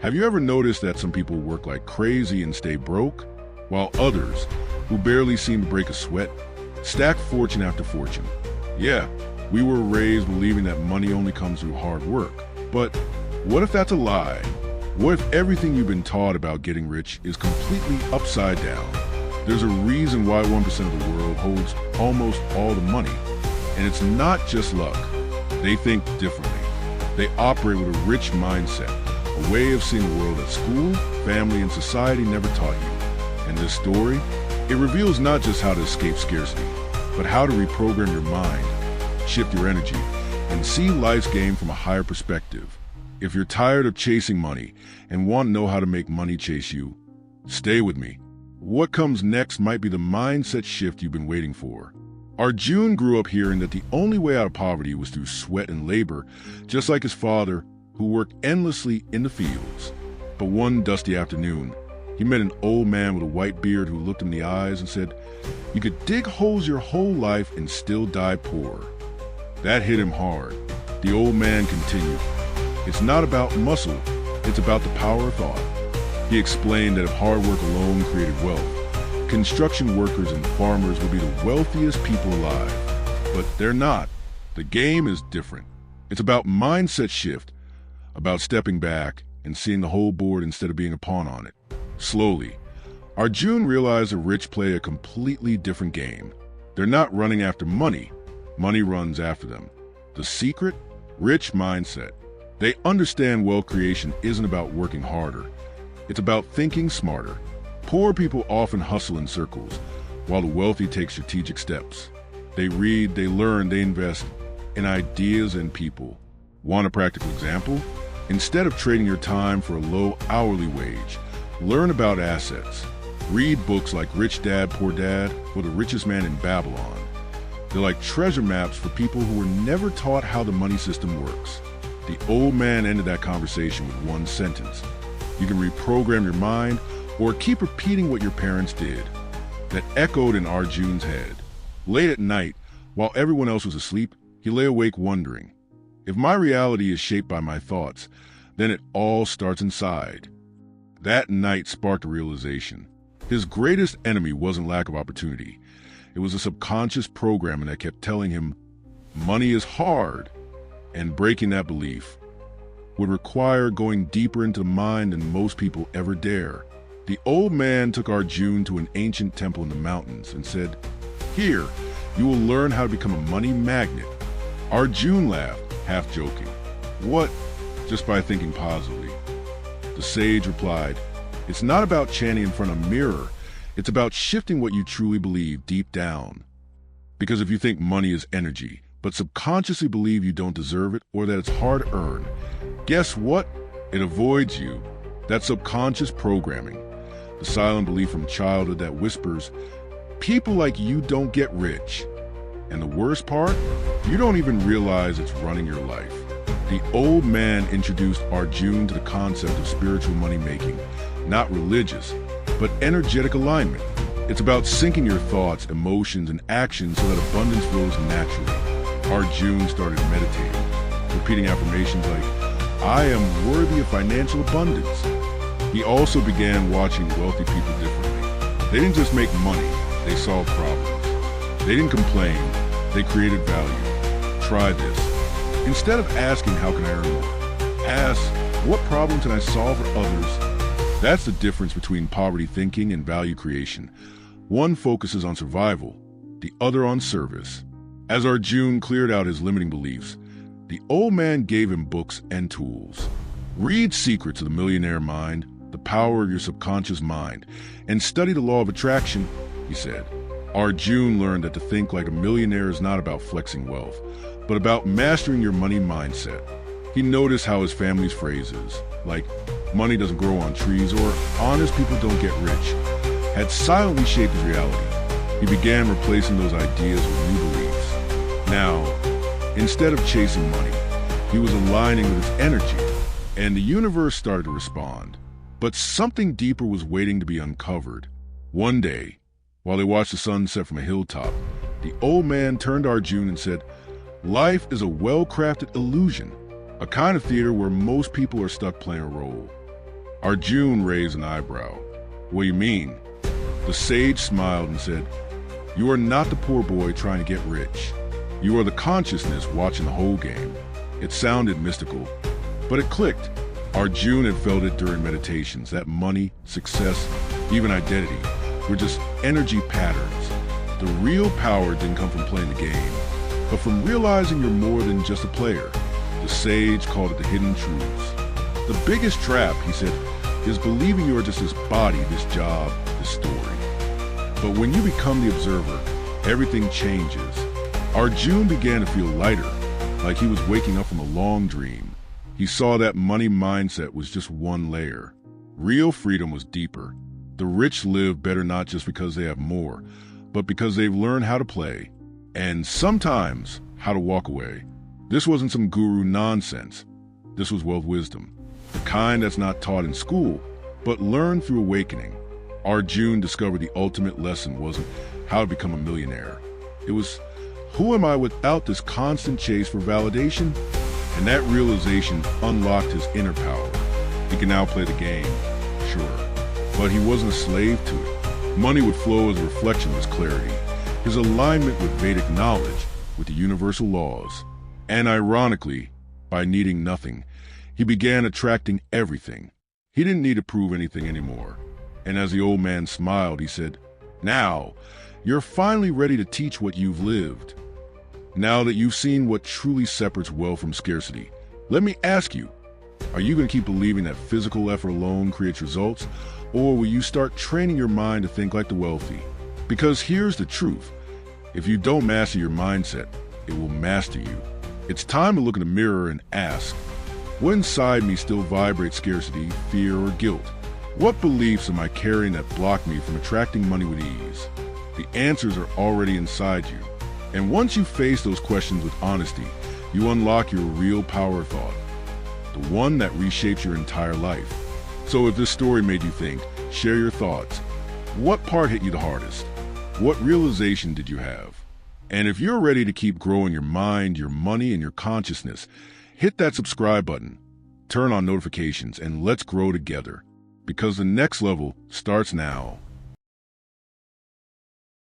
Have you ever noticed that some people work like crazy and stay broke, while others, who barely seem to break a sweat, stack fortune after fortune? Yeah, we were raised believing that money only comes through hard work. But what if that's a lie? What if everything you've been taught about getting rich is completely upside down? There's a reason why 1% of the world holds almost all the money. And it's not just luck. They think differently. They operate with a rich mindset, a way of seeing the world that school, family, and society never taught you. And this story, it reveals not just how to escape scarcity, but how to reprogram your mind, shift your energy, and see life's game from a higher perspective. If you're tired of chasing money and want to know how to make money chase you, stay with me. What comes next might be the mindset shift you've been waiting for. Arjun grew up hearing that the only way out of poverty was through sweat and labor, just like his father, who worked endlessly in the fields. But one dusty afternoon, he met an old man with a white beard who looked him in the eyes and said, "You could dig holes your whole life and still die poor." That hit him hard. The old man continued, "It's not about muscle, it's about the power of thought." He explained that if hard work alone created wealth, construction workers and farmers would be the wealthiest people alive. But they're not. The game is different. It's about mindset shift, about stepping back and seeing the whole board instead of being a pawn on it. Slowly, Arjun realized the rich play a completely different game. They're not running after money. Money runs after them. The secret? Rich mindset. They understand wealth creation isn't about working harder. It's about thinking smarter. Poor people often hustle in circles, while the wealthy take strategic steps. They read, they learn, they invest in ideas and people. Want a practical example? Instead of trading your time for a low hourly wage, learn about assets. Read books like Rich Dad, Poor Dad, or The Richest Man in Babylon. They're like treasure maps for people who were never taught how the money system works. The old man ended that conversation with one sentence: "You can reprogram your mind or keep repeating what your parents did." That echoed in Arjun's head. Late at night, while everyone else was asleep, he lay awake wondering, if my reality is shaped by my thoughts, then it all starts inside. That night sparked a realization. His greatest enemy wasn't lack of opportunity. It was a subconscious programming that kept telling him money is hard, and breaking that belief would require going deeper into the mind than most people ever dare. The old man took Arjun to an ancient temple in the mountains and said, "Here, you will learn how to become a money magnet." Arjun laughed, half joking. "What? Just by thinking positively." The sage replied, "It's not about chanting in front of a mirror. It's about shifting what you truly believe deep down. Because if you think money is energy, but subconsciously believe you don't deserve it or that it's hard earned, guess what? It avoids you. That subconscious programming, the silent belief from childhood that whispers, people like you don't get rich. And the worst part, you don't even realize it's running your life." The old man introduced Arjun to the concept of spiritual money making, not religious, but energetic alignment. It's about syncing your thoughts, emotions, and actions so that abundance flows naturally. Arjun started meditating, repeating affirmations like, "I am worthy of financial abundance." He also began watching wealthy people differently. They didn't just make money, they solved problems. They didn't complain, they created value. Try this. Instead of asking, "How can I earn more?" ask, "What problem can I solve for others?" That's the difference between poverty thinking and value creation. One focuses on survival, the other on service. As Arjun cleared out his limiting beliefs, the old man gave him books and tools. Read Secrets of the Millionaire Mind, The Power of Your Subconscious Mind, and study the law of attraction, he said. Arjun learned that to think like a millionaire is not about flexing wealth, but about mastering your money mindset. He noticed how his family's phrases, like "money doesn't grow on trees" or "honest people don't get rich," had silently shaped his reality. He began replacing those ideas with new beliefs. Now, instead of chasing money, he was aligning with his energy, and the universe started to respond. But something deeper was waiting to be uncovered. One day, while they watched the sun set from a hilltop, the old man turned to Arjun and said, "Life is a well-crafted illusion, a kind of theater where most people are stuck playing a role. Arjun raised an eyebrow. What do you mean? The sage smiled and said, "You are not the poor boy trying to get rich. You are the consciousness watching the whole game." It sounded mystical, but it clicked. Arjun had felt it during meditations, that money, success, even identity were just energy patterns. The real power didn't come from playing the game, but from realizing you're more than just a player. The sage called it the hidden truths. The biggest trap, he said, is believing you are just this body, this job, this story. But when you become the observer, everything changes. Arjun began to feel lighter, like he was waking up from a long dream. He saw that money mindset was just one layer. Real freedom was deeper. The rich live better not just because they have more, but because they've learned how to play, and sometimes how to walk away. This wasn't some guru nonsense. This was wealth wisdom, the kind that's not taught in school, but learned through awakening. Arjun discovered the ultimate lesson wasn't how to become a millionaire. It was, who am I without this constant chase for validation? And that realization unlocked his inner power. He could now play the game, sure, but he wasn't a slave to it. Money would flow as a reflection of his clarity, his alignment with Vedic knowledge, with the universal laws. And ironically, by needing nothing, he began attracting everything. He didn't need to prove anything anymore. And as the old man smiled, he said, "Now, you're finally ready to teach what you've lived. Now that you've seen what truly separates wealth from scarcity, let me ask you, are you going to keep believing that physical effort alone creates results, or will you start training your mind to think like the wealthy? Because here's the truth. If you don't master your mindset, it will master you. It's time to look in the mirror and ask, what inside me still vibrates scarcity, fear, or guilt? What beliefs am I carrying that block me from attracting money with ease? The answers are already inside you. And once you face those questions with honesty, you unlock your real power of thought, the one that reshapes your entire life. So if this story made you think, share your thoughts. What part hit you the hardest? What realization did you have? And if you're ready to keep growing your mind, your money, and your consciousness, hit that subscribe button, turn on notifications, and let's grow together. Because the next level starts now.